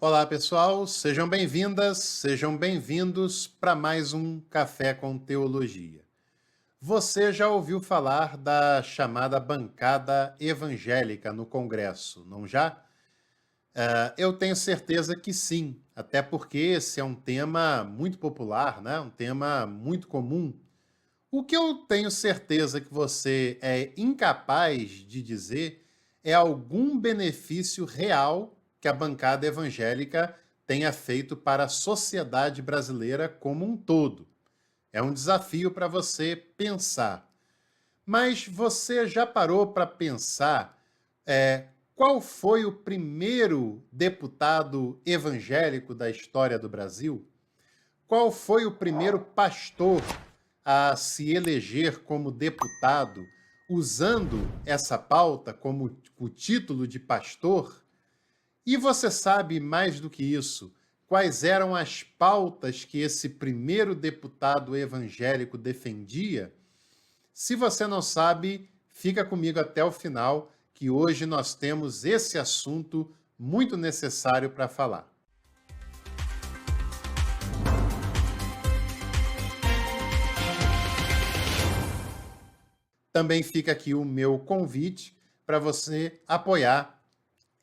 Olá, pessoal, sejam bem-vindas, sejam bem-vindos para mais um Café com Teologia. Você já ouviu falar da chamada bancada evangélica no Congresso, não já? Eu tenho certeza que sim, até porque esse é um tema muito popular, né? Um tema muito comum. O que eu tenho certeza que você é incapaz de dizer é algum benefício real que a bancada evangélica tenha feito para a sociedade brasileira como um todo. É um desafio para você pensar. Mas você já parou para pensar qual foi o primeiro deputado evangélico da história do Brasil? Qual foi o primeiro pastor a se eleger como deputado usando essa pauta como o título de pastor? E você sabe mais do que isso? Quais eram as pautas que esse primeiro deputado evangélico defendia? Se você não sabe, fica comigo até o final, que hoje nós temos esse assunto muito necessário para falar. Também fica aqui o meu convite para você apoiar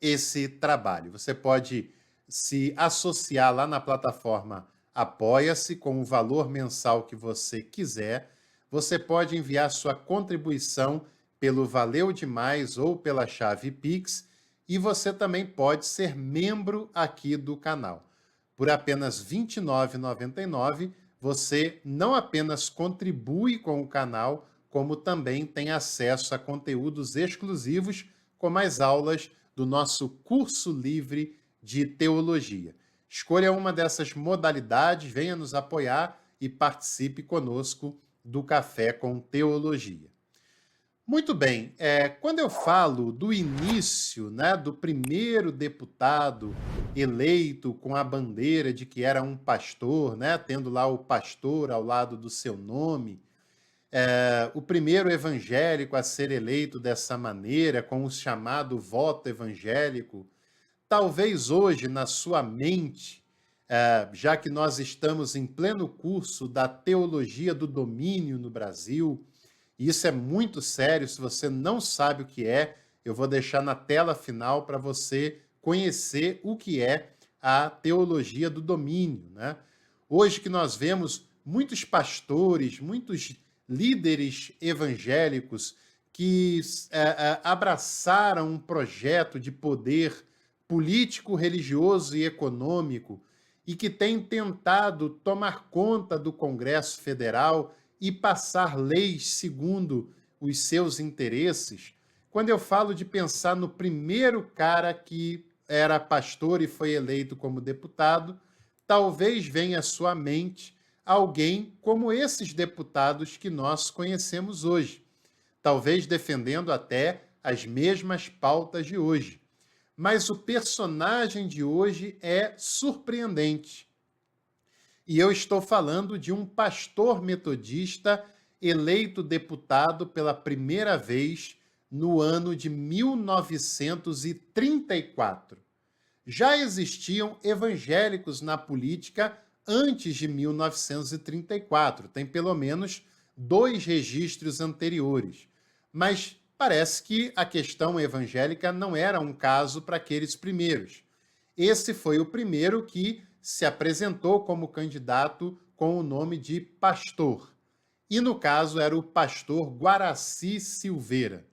esse trabalho. Você pode se associar lá na plataforma Apoia-se com o valor mensal que você quiser. Você pode enviar sua contribuição pelo Valeu Demais ou pela chave Pix e você também pode ser membro aqui do canal. Por apenas R$ 29,99, você não apenas contribui com o canal, como também tem acesso a conteúdos exclusivos, como as aulas do nosso curso livre de teologia. Escolha uma dessas modalidades, venha nos apoiar e participe conosco do Café com Teologia. Muito bem, quando eu falo do início, né, do primeiro deputado eleito com a bandeira de que era um pastor, né, tendo lá o pastor ao lado do seu nome, o primeiro evangélico a ser eleito dessa maneira, com o chamado voto evangélico, talvez hoje na sua mente, já que nós estamos em pleno curso da teologia do domínio no Brasil, e isso é muito sério, se você não sabe o que é, eu vou deixar na tela final para você conhecer o que é a teologia do domínio, né? Hoje que nós vemos muitos pastores, muitos líderes evangélicos que abraçaram um projeto de poder político, religioso e econômico e que têm tentado tomar conta do Congresso Federal e passar leis segundo os seus interesses. Quando eu falo de pensar no primeiro cara que era pastor e foi eleito como deputado, talvez venha à sua mente alguém como esses deputados que nós conhecemos hoje, talvez defendendo até as mesmas pautas de hoje. Mas o personagem de hoje é surpreendente. E eu estou falando de um pastor metodista eleito deputado pela primeira vez no ano de 1934. Já existiam evangélicos na política antes de 1934, tem pelo menos 2 registros anteriores. Mas parece que a questão evangélica não era um caso para aqueles primeiros. Esse foi o primeiro que se apresentou como candidato com o nome de pastor. E no caso era o pastor Guaraci Silveira.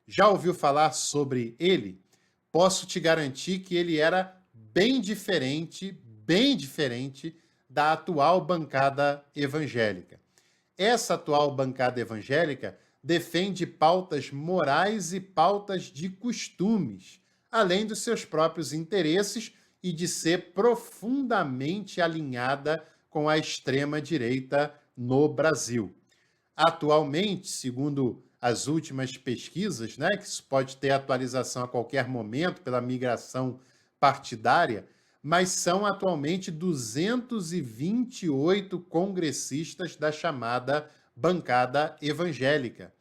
Já ouviu falar sobre ele? Posso te garantir que ele era bem diferente da atual bancada evangélica. Essa atual bancada evangélica defende pautas morais e pautas de costumes, além dos seus próprios interesses e de ser profundamente alinhada com a extrema-direita no Brasil. Atualmente, segundo as últimas pesquisas, né, que isso pode ter atualização a qualquer momento pela migração partidária, mas são atualmente 228 congressistas da chamada bancada evangélica.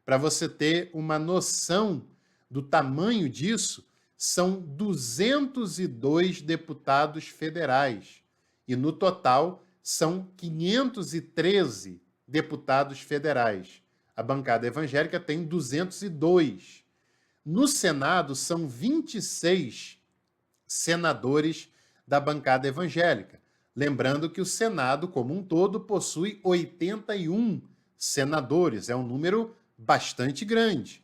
Para você ter uma noção do tamanho disso, são 202 deputados federais. E, no total, são 513 deputados federais. A bancada evangélica tem 202. No Senado, são 26 senadores da bancada evangélica. Lembrando que o Senado, como um todo, possui 81 senadores. É um número bastante grande.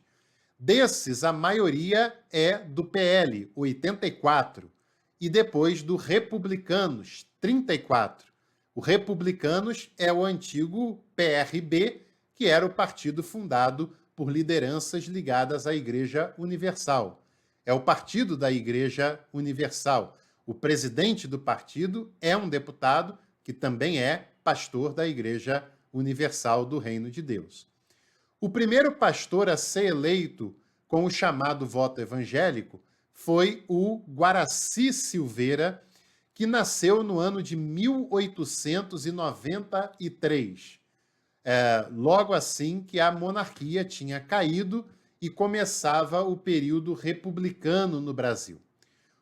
Desses, a maioria é do PL, 84, e depois do Republicanos, 34. O Republicanos é o antigo PRB, que era o partido fundado por lideranças ligadas à Igreja Universal. É o partido da Igreja Universal. O presidente do partido é um deputado que também é pastor da Igreja Universal do Reino de Deus. O primeiro pastor a ser eleito com o chamado voto evangélico foi o Guaraci Silveira, que nasceu no ano de 1893, logo assim que a monarquia tinha caído e começava o período republicano no Brasil.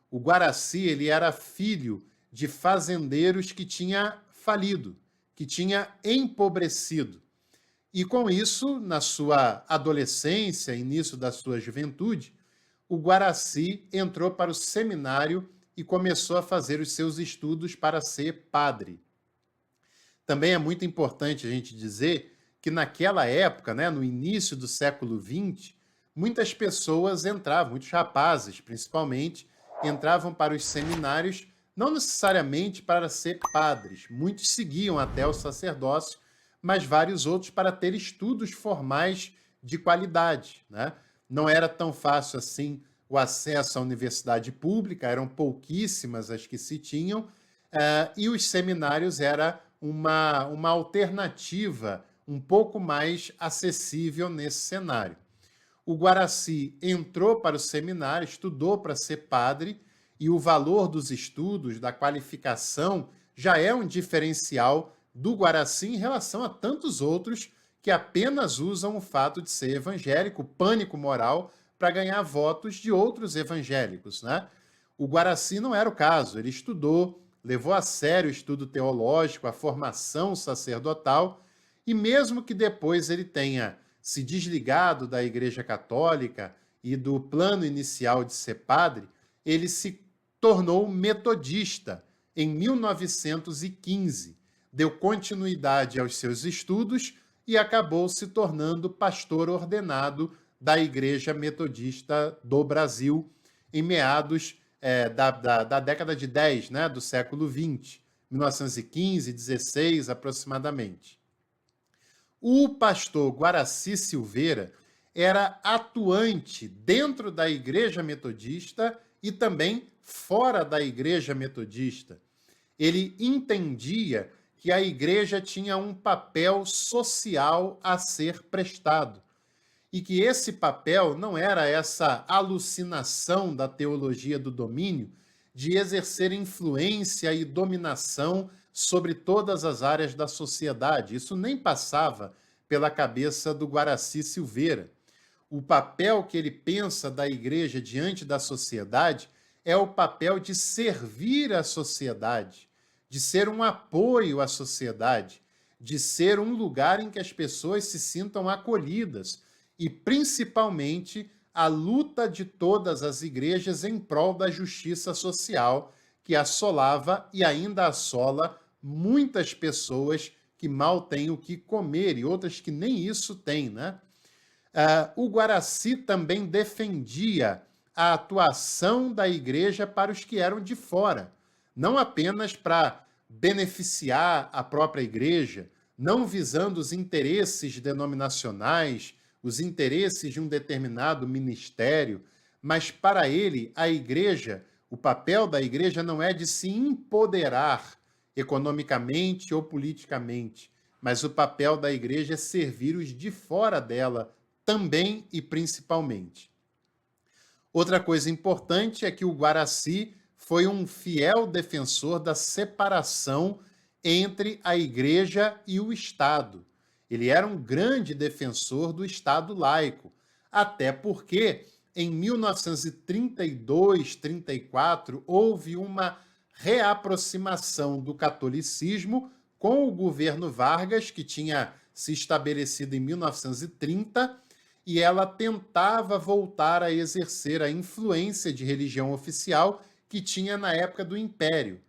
O Guaraci, ele era filho de fazendeiros que tinha falido, que tinha empobrecido. E com isso, na sua adolescência, início da sua juventude, o Guaraci entrou para o seminário e começou a fazer os seus estudos para ser padre. Também é muito importante a gente dizer que naquela época, né, no início do século XX, muitas pessoas entravam, muitos rapazes principalmente, entravam para os seminários não necessariamente para ser padres. Muitos seguiam até o sacerdócio, mas vários outros para ter estudos formais de qualidade, né? Não era tão fácil assim o acesso à universidade pública, eram pouquíssimas as que se tinham, e os seminários era uma alternativa um pouco mais acessível nesse cenário. O Guaraci entrou para o seminário, estudou para ser padre, e o valor dos estudos, da qualificação, já é um diferencial do Guaraci em relação a tantos outros que apenas usam o fato de ser evangélico, pânico moral, para ganhar votos de outros evangélicos, né? O Guaraci não era o caso. Ele estudou, levou a sério o estudo teológico, a formação sacerdotal, e mesmo que depois ele tenha se desligado da Igreja Católica e do plano inicial de ser padre, ele se tornou metodista em 1915, deu continuidade aos seus estudos e acabou se tornando pastor ordenado da Igreja Metodista do Brasil em meados da década de 10, né, do século 20, 1915, 16 aproximadamente. O pastor Guaraci Silveira era atuante dentro da Igreja Metodista e também fora da Igreja Metodista. Ele entendia que a igreja tinha um papel social a ser prestado e que esse papel não era essa alucinação da teologia do domínio de exercer influência e dominação sobre todas as áreas da sociedade. Isso nem passava pela cabeça do Guaraci Silveira. O papel que ele pensa da igreja diante da sociedade é o papel de servir a sociedade, de ser um apoio à sociedade, de ser um lugar em que as pessoas se sintam acolhidas e, principalmente, a luta de todas as igrejas em prol da justiça social que assolava e ainda assola muitas pessoas que mal têm o que comer e outras que nem isso têm, né? O Guaraci também defendia a atuação da igreja para os que eram de fora, não apenas para beneficiar a própria igreja, não visando os interesses denominacionais, os interesses de um determinado ministério, mas para ele, a igreja, o papel da igreja não é de se empoderar economicamente ou politicamente, mas o papel da igreja é servir os de fora dela também e principalmente. Outra coisa importante é que o Guaraci foi um fiel defensor da separação entre a igreja e o Estado. Ele era um grande defensor do Estado laico, até porque, em 1932, 34, houve uma reaproximação do catolicismo com o governo Vargas, que tinha se estabelecido em 1930, e ela tentava voltar a exercer a influência de religião oficial que tinha na época do Império.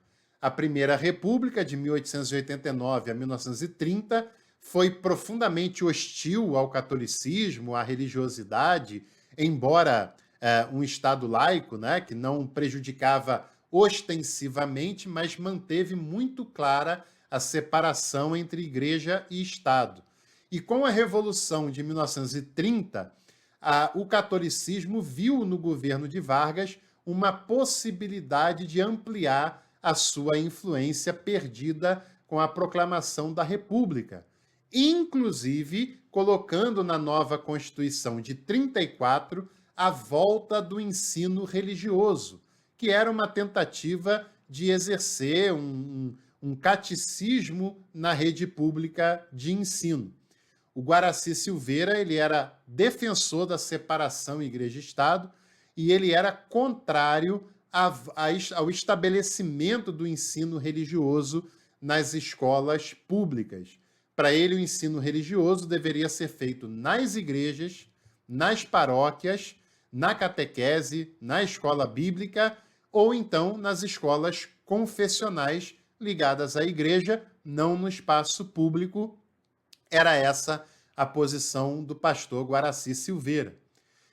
A Primeira República, de 1889 a 1930, foi profundamente hostil ao catolicismo, à religiosidade, embora um Estado laico, né, que não prejudicava ostensivamente, mas manteve muito clara a separação entre igreja e Estado. E com a Revolução de 1930, o catolicismo viu no governo de Vargas uma possibilidade de ampliar a sua influência perdida com a proclamação da República, inclusive colocando na nova Constituição de 34 a volta do ensino religioso, que era uma tentativa de exercer um catecismo na rede pública de ensino. O Guaraci Silveira ele era defensor da separação igreja-estado e ele era contrário ao estabelecimento do ensino religioso nas escolas públicas. Para ele, o ensino religioso deveria ser feito nas igrejas, nas paróquias, na catequese, na escola bíblica ou então nas escolas confessionais ligadas à igreja, não no espaço público. Era essa a posição do pastor Guaraci Silveira.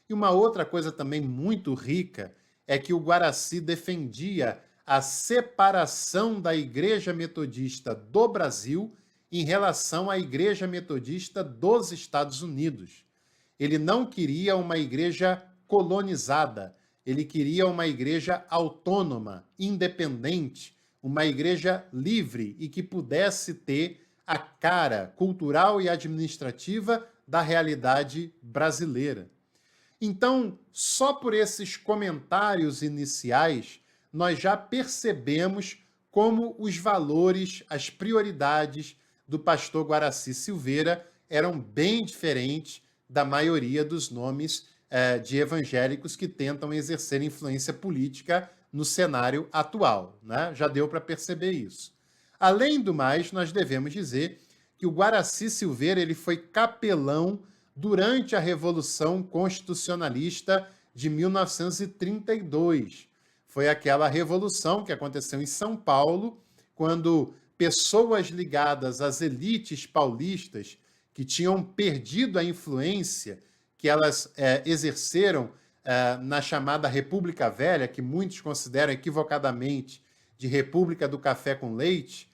E uma outra coisa também muito rica é que o Guaraci defendia a separação da Igreja Metodista do Brasil em relação à Igreja Metodista dos Estados Unidos. Ele não queria uma igreja colonizada, ele queria uma igreja autônoma, independente, uma igreja livre e que pudesse ter a cara cultural e administrativa da realidade brasileira. Então, só por esses comentários iniciais, nós já percebemos como os valores, as prioridades do pastor Guaraci Silveira eram bem diferentes da maioria dos nomes de evangélicos que tentam exercer influência política no cenário atual, né? Já deu para perceber isso. Além do mais, nós devemos dizer que o Guaraci Silveira ele foi capelão durante a Revolução Constitucionalista de 1932. Foi aquela revolução que aconteceu em São Paulo, quando pessoas ligadas às elites paulistas que tinham perdido a influência que elas exerceram na chamada República Velha, que muitos consideram equivocadamente de República do Café com Leite,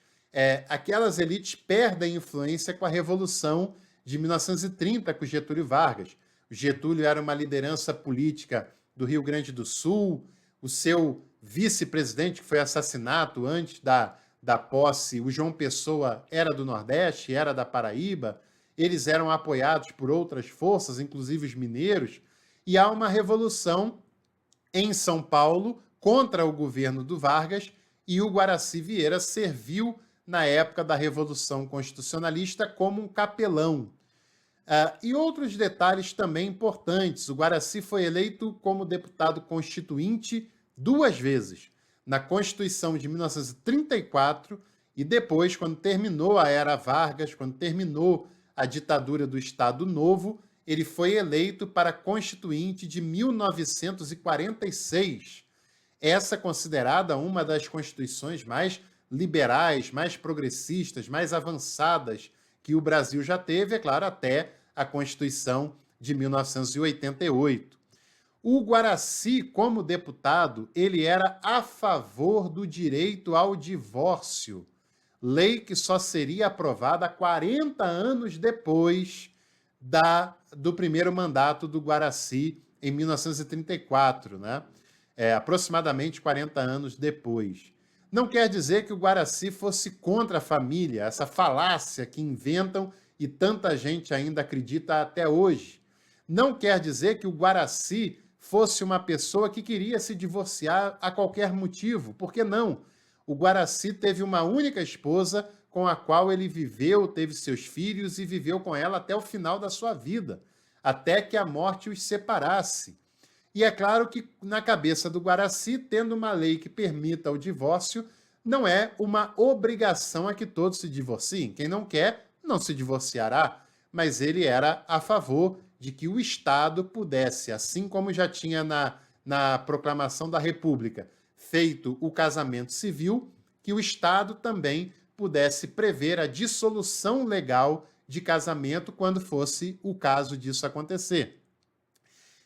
aquelas elites perdem influência com a Revolução de 1930, com Getúlio Vargas. O Getúlio era uma liderança política do Rio Grande do Sul, o seu vice-presidente, que foi assassinado antes da posse, o João Pessoa, era do Nordeste, era da Paraíba, eles eram apoiados por outras forças, inclusive os mineiros, e há uma revolução em São Paulo contra o governo do Vargas, e o Guaraci Vieira serviu, na época da Revolução Constitucionalista, como um capelão. E outros detalhes também importantes. O Guaraci foi eleito como deputado constituinte 2 vezes, na Constituição de 1934 e depois, quando terminou a era Vargas, quando terminou a ditadura do Estado Novo, ele foi eleito para constituinte de 1946. Essa considerada uma das constituições mais liberais, mais progressistas, mais avançadas que o Brasil já teve, é claro, até a Constituição de 1988. O Guaraci, como deputado, ele era a favor do direito ao divórcio, lei que só seria aprovada 40 anos depois do primeiro mandato do Guaraci, em 1934, né? Aproximadamente 40 anos depois. Não quer dizer que o Guaraci fosse contra a família, essa falácia que inventam e tanta gente ainda acredita até hoje. Não quer dizer que o Guaraci fosse uma pessoa que queria se divorciar a qualquer motivo. Por que não? O Guaraci teve uma única esposa com a qual ele viveu, teve seus filhos e viveu com ela até o final da sua vida, até que a morte os separasse. E é claro que, na cabeça do Guaraci, tendo uma lei que permita o divórcio, não é uma obrigação a que todos se divorciem. Quem não quer, não se divorciará. Mas ele era a favor de que o Estado pudesse, assim como já tinha na proclamação da República, feito o casamento civil, que o Estado também pudesse prever a dissolução legal de casamento quando fosse o caso disso acontecer.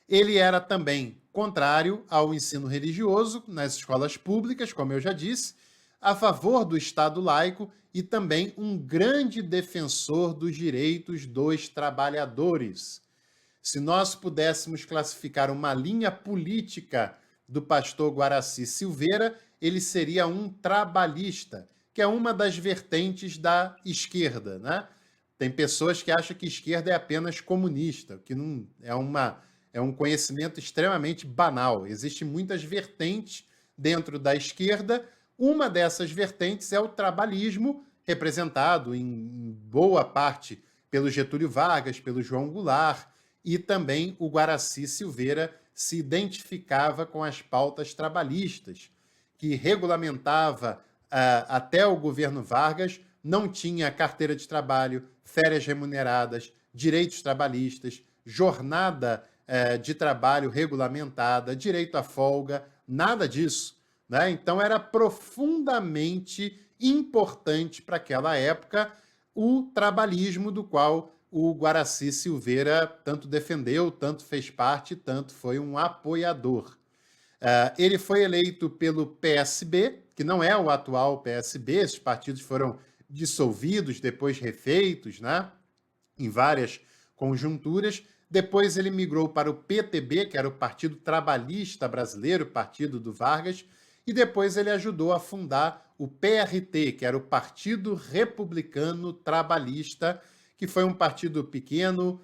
Ele era também contrário ao ensino religioso nas escolas públicas, como eu já disse, a favor do Estado laico e também um grande defensor dos direitos dos trabalhadores. Se nós pudéssemos classificar uma linha política do pastor Guaraci Silveira, ele seria um trabalhista, que é uma das vertentes da esquerda, né? Tem pessoas que acham que esquerda é apenas comunista, o que não é um conhecimento extremamente banal. Existem muitas vertentes dentro da esquerda. Uma dessas vertentes é o trabalhismo, representado em boa parte pelo Getúlio Vargas, pelo João Goulart, e também o Guaraci Silveira se identificava com as pautas trabalhistas, que regulamentava até o governo Vargas, não tinha carteira de trabalho, férias remuneradas, direitos trabalhistas, jornada de trabalho regulamentada, direito à folga, nada disso, né? Então era profundamente importante para aquela época o trabalhismo do qual o Guaraci Silveira tanto defendeu, tanto fez parte, tanto foi um apoiador. Ele foi eleito pelo PSB, que não é o atual PSB, esses partidos foram dissolvidos, depois refeitos, né, em várias conjunturas. Depois ele migrou para o PTB, que era o Partido Trabalhista Brasileiro, partido do Vargas, e depois ele ajudou a fundar o PRT, que era o Partido Republicano Trabalhista, que foi um partido pequeno,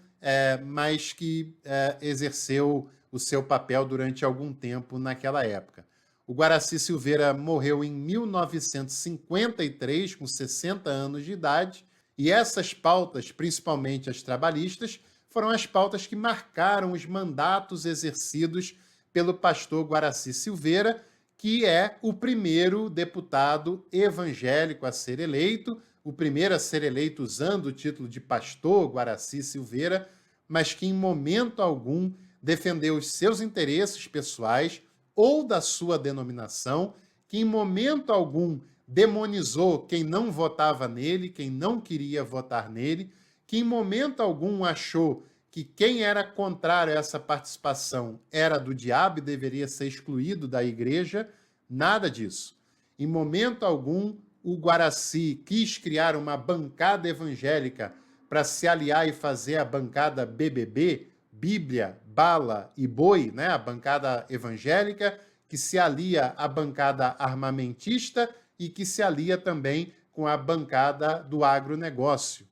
mas que exerceu o seu papel durante algum tempo naquela época. O Guaraci Silveira morreu em 1953, com 60 anos de idade, e essas pautas, principalmente as trabalhistas, foram as pautas que marcaram os mandatos exercidos pelo pastor Guaraci Silveira, que é o primeiro deputado evangélico a ser eleito, o primeiro a ser eleito usando o título de pastor Guaraci Silveira, mas que em momento algum defendeu os seus interesses pessoais ou da sua denominação, que em momento algum demonizou quem não votava nele, quem não queria votar nele, que em momento algum achou que quem era contrário a essa participação era do diabo e deveria ser excluído da igreja. Nada disso. Em momento algum, o Guaraci quis criar uma bancada evangélica para se aliar e fazer a bancada BBB, Bíblia, Bala e Boi, né? A bancada evangélica, que se alia à bancada armamentista e que se alia também com a bancada do agronegócio.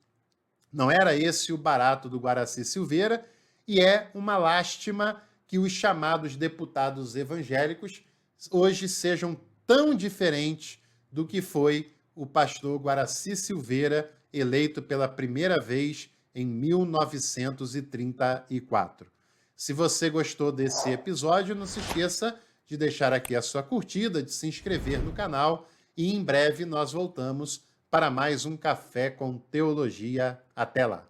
Não era esse o barato do Guaraci Silveira, e é uma lástima que os chamados deputados evangélicos hoje sejam tão diferentes do que foi o pastor Guaraci Silveira, eleito pela primeira vez em 1934. Se você gostou desse episódio, não se esqueça de deixar aqui a sua curtida, de se inscrever no canal, e em breve nós voltamos para mais um Café com Teologia. Até lá!